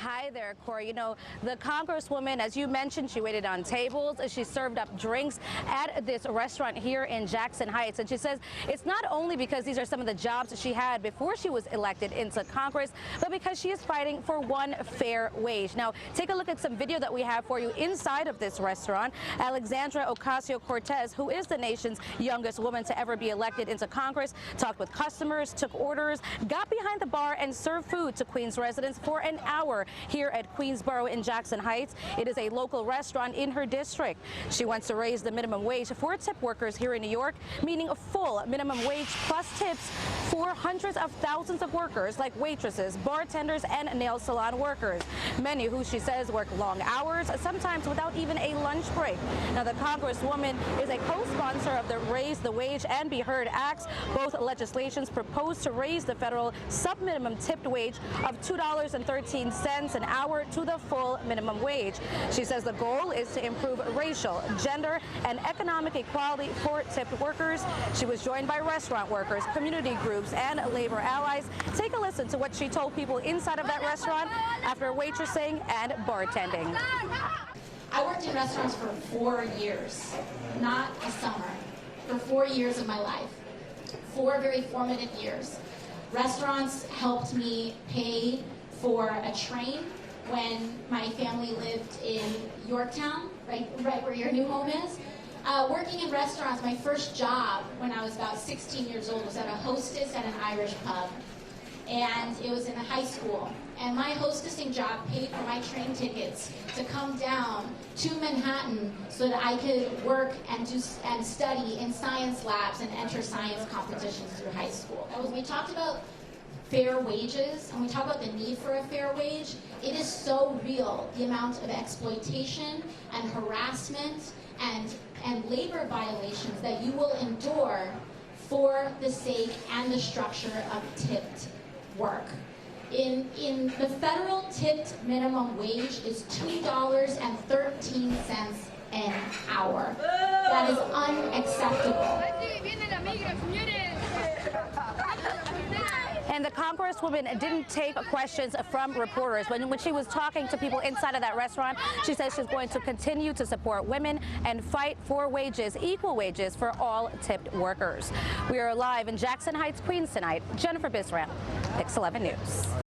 Hi there, Corey. You know, the Congresswoman, as you mentioned, she waited on tables. She served up drinks at this restaurant here in Jackson Heights. And she says it's not only because these are some of the jobs she had before she was elected into Congress, but because she is fighting for one fair wage. Now, take a look at some video that we have for you inside of this restaurant. Alexandra Ocasio-Cortez, who is the nation's youngest woman to ever be elected into Congress, talked with customers, took orders, got behind the bar, and served food to Queens residents for an hour here at Queensboro in Jackson Heights. It is a local restaurant in her district. She wants to raise the minimum wage for tip workers here in New York, meaning a full minimum wage plus tips for hundreds of thousands of workers like waitresses, bartenders, and nail salon workers. Many who she says work long hours, sometimes without even a lunch break. Now, the Congresswoman is a co-sponsor of the Raise the Wage and Be Heard Acts. Both legislations propose to raise the federal sub-minimum tipped wage of $2.13 an hour to the full minimum wage. She says the goal is to improve racial, gender, and economic equality for tipped workers. She was joined by restaurant workers, community groups, and labor allies. Take a listen to what she told people inside of that restaurant after waitressing and bartending. I worked in restaurants for 4 years, not a summer, for 4 years of my life. 4 very formative years. Restaurants helped me pay for a train when my family lived in Yorktown, right where your new home is. Working in restaurants, my first job when I was about 16 years old was at a hostess at an Irish pub. And it was in a high school. And my hostessing job paid for my train tickets to come down to Manhattan so that I could work and study in science labs and enter science competitions through high school. When we talked about fair wages, and we talk about the need for a fair wage, it is so real, the amount of exploitation and harassment and labor violations that you will endure for the sake and the structure of tipped work. In the federal tipped minimum wage is $2.13 an hour. That is unacceptable. And the Congresswoman didn't take questions from reporters. When she was talking to people inside of that restaurant, she says she's going to continue to support women and fight for wages, equal wages for all tipped workers. We are live in Jackson Heights, Queens tonight. Jennifer Bisram, Pix 11 News.